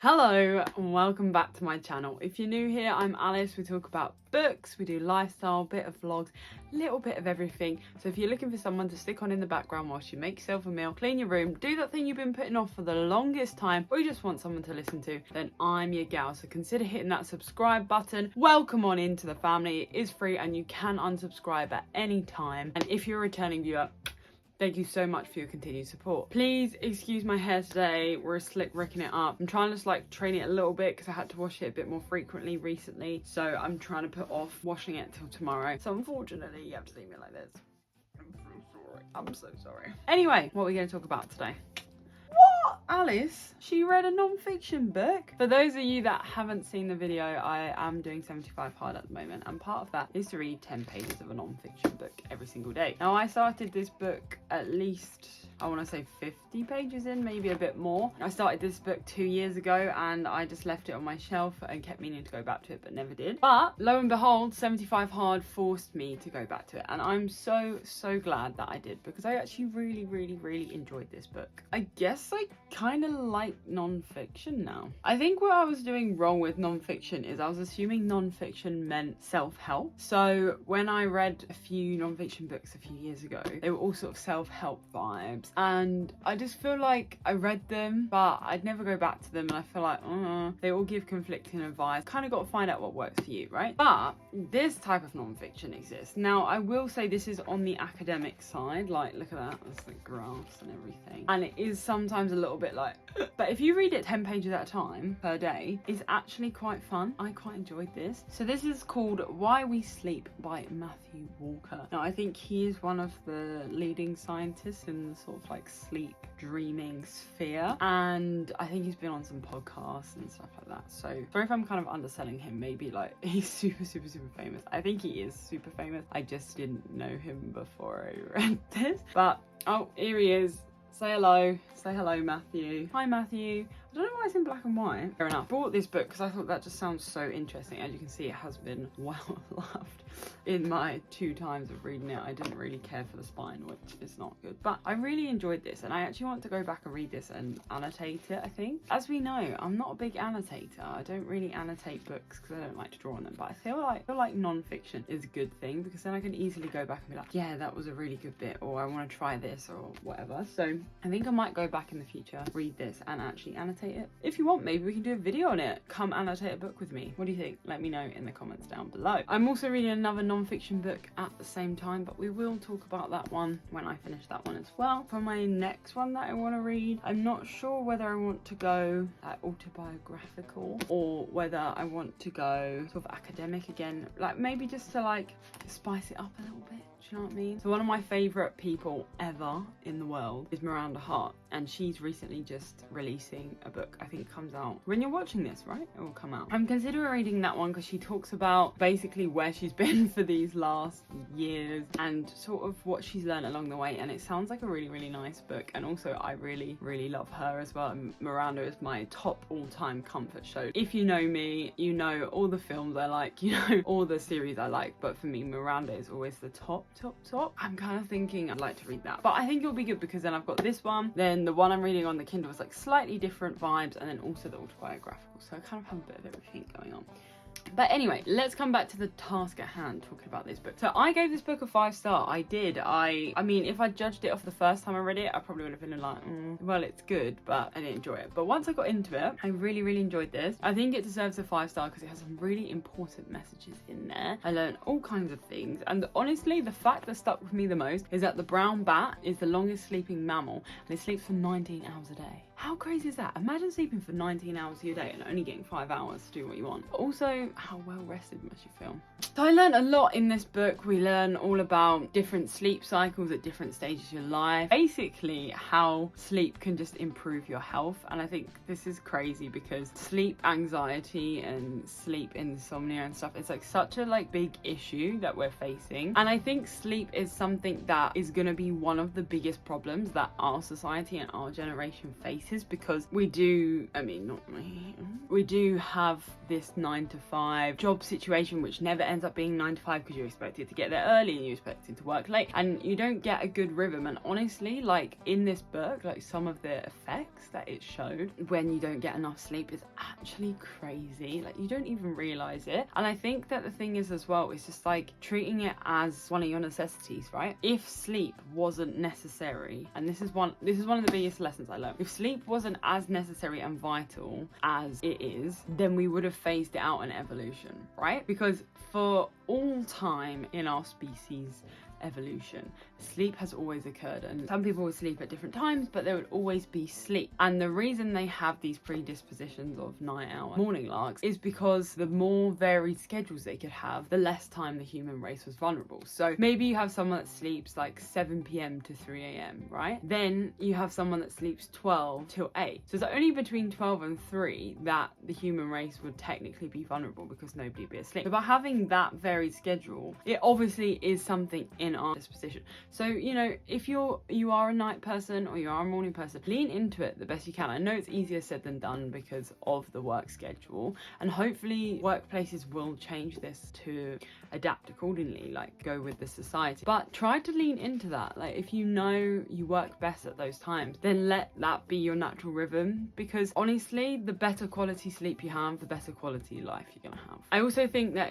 Hello and welcome back to my channel. If you're new here, I'm Alice. We talk about books, we do lifestyle, bit of vlogs, little bit of everything. So if you're looking for someone to stick on in the background whilst you make yourself a meal, clean your room, do that thing you've been putting off for the longest time, or you just want someone to listen to, then I'm your gal. So consider hitting that subscribe button. Welcome on into the family. It is free and you can unsubscribe at any time. And if you're a returning viewer, thank you so much for your continued support. Please excuse my hair today. We're slick ricking it up. I'm trying to just like train it a little bit because I had to wash it a bit more frequently recently. So I'm trying to put off washing it till tomorrow. So unfortunately, you have to see me like this. I'm so sorry. I'm so sorry. Anyway, what are we going to talk about today? What? Alice, she read a non-fiction book. For those of you that haven't seen the video, I am doing 75 hard at the moment, and part of that is to read 10 pages of a non-fiction book every single day. Now, I started this book at least, I want to say 50 pages in, maybe a bit more. I started this book 2 years ago and I just left it on my shelf and kept meaning to go back to it but never did. But lo and behold, 75 hard forced me to go back to it, and I'm so glad that I did, because I actually really enjoyed this book. I guess I kind of like non-fiction now. I think what I was doing wrong with non-fiction is I was assuming non-fiction meant self-help. So when I read a few non-fiction books a few years ago, they were all sort of self-help vibes, and I just feel like I read them but I'd never go back to them, and I feel like they all give conflicting advice. Kind of got to find out what works for you, right? But this type of non-fiction exists. Now I will say this is on the academic side, like look at that, there's the graphs and everything, and it is sometimes a little bit like but if you read it 10 pages at a time per day, it's actually quite fun. I quite enjoyed this. So this is called Why We Sleep by Matthew Walker. Now I think he is one of the leading scientists in the sort of like sleep dreaming sphere, and I think he's been on some podcasts and stuff like that. So sorry if I'm kind of underselling him. Maybe like he's super famous. I think he is super famous. I just didn't know him before I read this. But oh, here he is. Say hello. Say hello, Matthew. Hi, Matthew. I don't know why it's in black and white. Fair enough. I bought this book because I thought that just sounds so interesting. As you can see, it has been well loved. In my 2 times of reading it, I didn't really care for the spine, which is not good. But I really enjoyed this, and I actually want to go back and read this and annotate it, I think. As we know, I'm not a big annotator. I don't really annotate books because I don't like to draw on them. But I feel like non-fiction is a good thing, because then I can easily go back and be like, yeah, that was a really good bit, or I want to try this, or whatever. So I think I might go back in the future, read this, and actually annotate it. If you want, maybe we can do a video on it. Come annotate a book with me. What do you think? Let me know in the comments down below. I'm also reading another non-fiction book at the same time, but we will talk about that one when I finish that one as well. For my next one that I want to read, I'm not sure whether I want to go autobiographical or whether I want to go sort of academic again, like maybe just to like spice it up a little bit. Do you know what I mean? So one of my favourite people ever in the world is Miranda Hart, and she's recently just releasing a book. I think it comes out when you're watching this, right? It will come out. I'm considering reading that one because she talks about basically where she's been for these last years and sort of what she's learned along the way, and it sounds like a really nice book. And also I really love her as well. And Miranda is my top all-time comfort show. If you know me, you know all the films I like, you know all the series I like, but for me Miranda is always the top. I'm kind of thinking I'd like to read that, but I think it'll be good because then I've got this one, then the one I'm reading on the Kindle is like slightly different vibes, and then also the autobiographical, so I kind of have a bit of everything going on. But anyway, let's come back to the task at hand, talking about this book. So I gave this book a 5-star. I did. I mean, if I judged it off the first time I read it, I probably would have been like, well, it's good, but I didn't enjoy it. But once I got into it, I really enjoyed this. I think it deserves a 5-star because it has some really important messages in there. I learned all kinds of things. And honestly, the fact that stuck with me the most is that the brown bat is the longest sleeping mammal, and it sleeps for 19 hours a day. How crazy is that? Imagine sleeping for 19 hours a day and only getting 5 hours to do what you want. Also, how well rested must you feel? So I learned a lot in this book. We learn all about different sleep cycles at different stages of your life. Basically, how sleep can just improve your health. And I think this is crazy because sleep anxiety and sleep insomnia and stuff, it's like such a like big issue that we're facing. And I think sleep is something that is going to be one of the biggest problems that our society and our generation faces cases, because we do, I mean, not me, we do have this 9 to 5 job situation, which never ends up being 9 to 5 because you're expected to get there early and you're expected to work late, and you don't get a good rhythm. And honestly, like in this book, like some of the effects that it showed when you don't get enough sleep is actually crazy. Like you don't even realize it. And I think that the thing is as well, it's just like treating it as one of your necessities, right? If sleep wasn't necessary, and this is one of the biggest lessons I learned, if sleep wasn't as necessary and vital as it is, then we would have phased it out in evolution, right? Because for all time in our species evolution, sleep has always occurred, and some people would sleep at different times, but there would always be sleep. And the reason they have these predispositions of night owl, morning larks, is because the more varied schedules they could have, the less time the human race was vulnerable. So maybe you have someone that sleeps like 7 p.m. to 3 a.m, right? Then you have someone that sleeps 12 till 8. So it's only between 12 and 3 that the human race would technically be vulnerable, because nobody would be asleep. So by having that varied schedule, it obviously is something in our disposition. So, you know, if you are a night person or you are a morning person, lean into it the best you can. I know it's easier said than done because of the work schedule, and hopefully workplaces will change this to adapt accordingly, like go with the society. But try to lean into that. Like if you know you work best at those times, then let that be your natural rhythm, because honestly, the better quality sleep you have, the better quality life you're gonna have. I also think that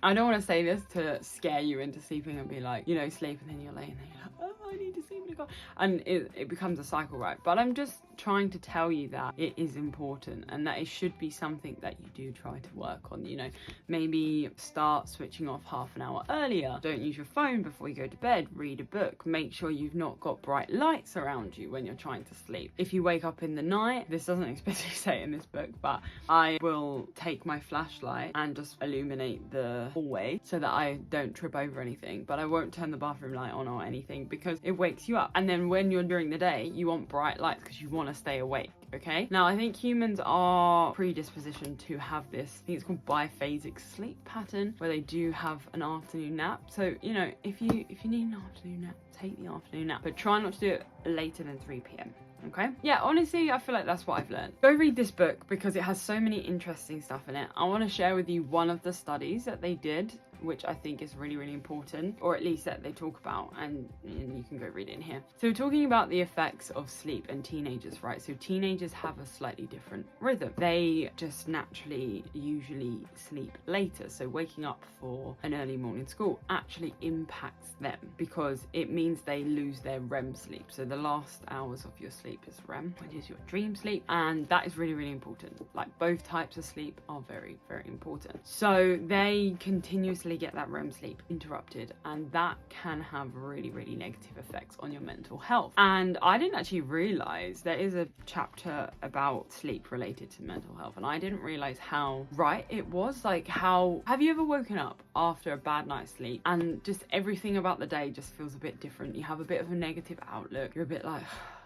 I don't want to say this to scare you into sleeping and be like, you know, sleep, and then you're laying there, you're like, oh, I need to sleep, and it becomes a cycle, right? But I'm just trying to tell you that it is important, and that it should be something that you do try to work on. You know, maybe start switching off half an hour earlier. Don't use your phone before you go to bed. Read a book. Make sure you've not got bright lights around you when you're trying to sleep. If you wake up in the night, this doesn't explicitly say it in this book, but I will take my flashlight and just illuminate the hallway so that I don't trip over anything, but I won't turn the bathroom light on or anything, because it wakes you up. And then when you're during the day, you want bright lights because you want to stay awake. Okay, now I think humans are predispositioned to have this, I think it's called biphasic sleep pattern, where they do have an afternoon nap. So, you know, if you need an afternoon nap, take the afternoon nap, but try not to do it later than 3 p.m. Okay, yeah, honestly, I feel like that's what I've learned. Go read this book because it has so many interesting stuff in it. I want to share with you one of the studies that they did, which I think is really, really important, or at least that they talk about, and you can go read it in here. So we're talking about the effects of sleep in teenagers, right? So teenagers have a slightly different rhythm. They just naturally usually sleep later. So waking up for an early morning school actually impacts them, because it means they lose their REM sleep. So the last hours of your sleep is REM, which is your dream sleep, and that is really, really important. Like both types of sleep are very, very important. So they continuously get that REM sleep interrupted, and that can have really, really negative effects on your mental health. And I didn't actually realize there is a chapter about sleep related to mental health, and I didn't realize how right it was. Like, how have you ever woken up after a bad night's sleep and just everything about the day just feels a bit different? You have a bit of a negative outlook, you're a bit like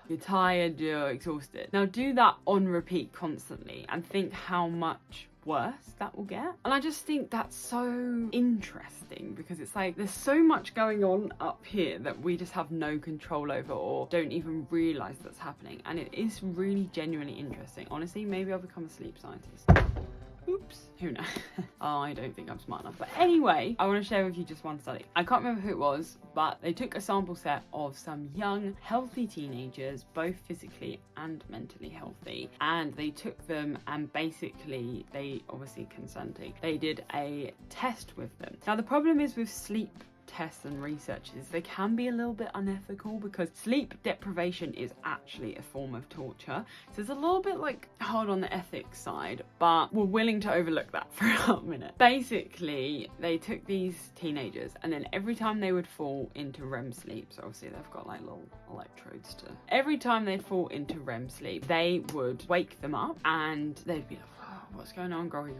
you're tired, you're exhausted. Now do that on repeat constantly and think how much worse that will get. And I just think that's so interesting, because it's like there's so much going on up here that we just have no control over, or don't even realize that's happening. And it is really genuinely interesting. Honestly, maybe I'll become a sleep scientist. Oops, who knows? Oh, I don't think I'm smart enough. But anyway, I want to share with you just one study. I can't remember who it was, but they took a sample set of some young, healthy teenagers, both physically and mentally healthy. And they took them, and basically, they obviously consenting, they did a test with them. Now, the problem is with sleep tests and researches, they can be a little bit unethical, because sleep deprivation is actually a form of torture. So it's a little bit like hard on the ethics side, but we're willing to overlook that for a minute. Basically, they took these teenagers, and then every time they would fall into REM sleep, so obviously they've got like little electrodes to, every time they'd fall into REM sleep, they would wake them up, and they'd be like, what's going on, groggy.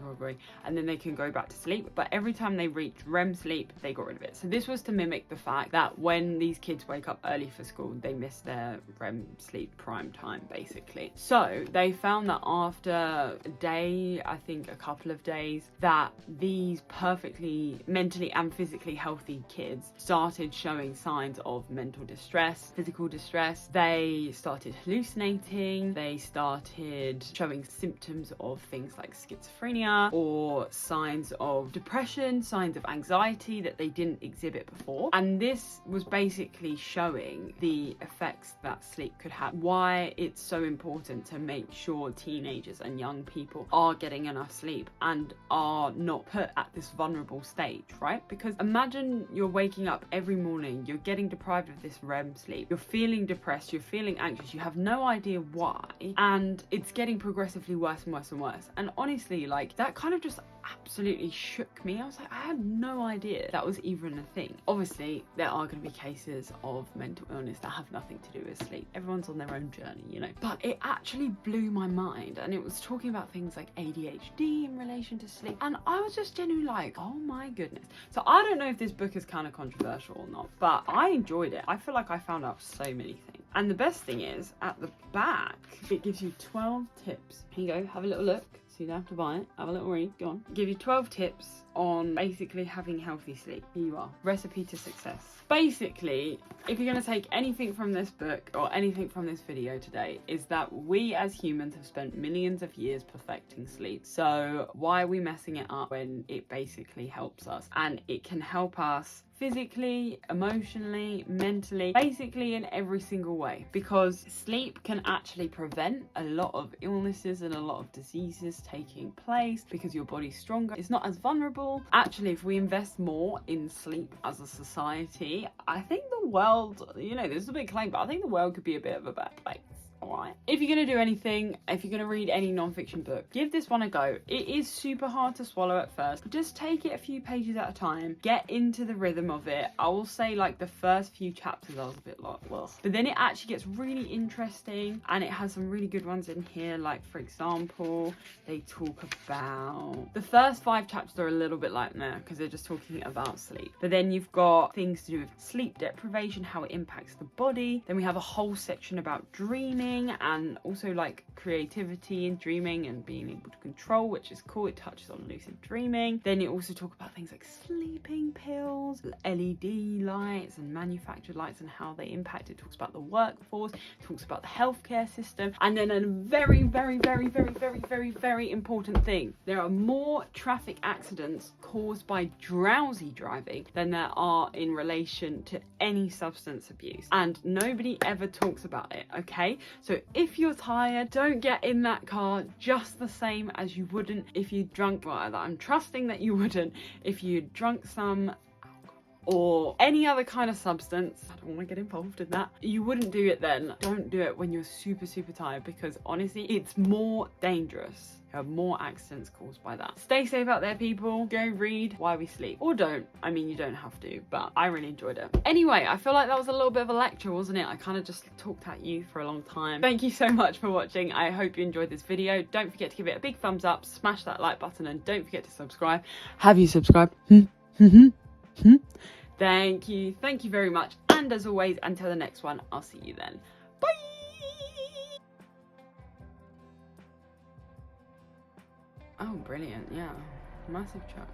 And then they can go back to sleep. But every time they reach REM sleep, they got rid of it. So this was to mimic the fact that when these kids wake up early for school, they miss their REM sleep prime time, basically. So they found that after a day, I think a couple of days, that these perfectly mentally and physically healthy kids started showing signs of mental distress, physical distress. They started hallucinating. They started showing symptoms of things like schizophrenia or signs of depression, signs of anxiety that they didn't exhibit before. And this was basically showing the effects that sleep could have, why it's so important to make sure teenagers and young people are getting enough sleep and are not put at this vulnerable stage, right? Because imagine you're waking up every morning, you're getting deprived of this REM sleep, you're feeling depressed, you're feeling anxious, you have no idea why, and it's getting progressively worse and worse and worse. And honestly, like, that kind of just absolutely shook me. I was like, I had no idea that was even a thing. Obviously, there are going to be cases of mental illness that have nothing to do with sleep. Everyone's on their own journey, you know. But it actually blew my mind, and it was talking about things like ADHD in relation to sleep, and I was just genuinely like, oh my goodness. So I don't know if this book is kind of controversial or not, but I enjoyed it. I feel like I found out so many things. And the best thing is, at the back, it gives you 12 tips. Here you go, have a little look. So you don't have to buy it. Have a little read. Go on. Give you 12 tips on basically having healthy sleep. Here you are. Recipe to success. Basically, if you're going to take anything from this book or anything from this video today, is that we as humans have spent millions of years perfecting sleep. So why are we messing it up when it basically helps us? And it can help us physically, emotionally, mentally, basically in every single way, because sleep can actually prevent a lot of illnesses and a lot of diseases taking place because your body's stronger, it's not as vulnerable. Actually, if we invest more in sleep as a society, I think the world, you know, this is a big claim, but I think the world could be a bit of a better place. Alright. If you're going to do anything, if you're going to read any non-fiction book, give this one a go. It is super hard to swallow at first. Just take it a few pages at a time. Get into the rhythm of it. I will say, like, the first few chapters I was a bit like, well. But then it actually gets really interesting, and it has some really good ones in here. Like, for example, they talk about... The first 5 chapters are a little bit like meh, because they're just talking about sleep. But then you've got things to do with sleep deprivation, how it impacts the body. Then we have a whole section about dreaming, and also like creativity and dreaming and being able to control, which is cool. It touches on lucid dreaming. Then you also talk about things like sleeping pills, LED lights and manufactured lights and how they impact. It talks about the workforce, it talks about the healthcare system, and then a very important thing: there are more traffic accidents caused by drowsy driving than there are in relation to any substance abuse, and nobody ever talks about it. Okay, so if you're tired, don't get in that car just the same as you wouldn't if you drunk. Well, I'm trusting that you wouldn't if you drunk some or any other kind of substance. I don't want to get involved in that. You wouldn't do it then. Don't do it when you're super tired, because honestly, it's more dangerous. You have more accidents caused by that. Stay safe out there, people. Go read Why We Sleep. Or don't. I mean, you don't have to, but I really enjoyed it. Anyway, I feel like that was a little bit of a lecture, wasn't it? I kind of just talked at you for a long time. Thank you so much for watching. I hope you enjoyed this video. Don't forget to give it a big thumbs up, smash that like button, and don't forget to subscribe. Have you subscribed? Thank you very much, and as always, until the next one, I'll see you then. Bye. Oh, brilliant. Yeah, massive truck.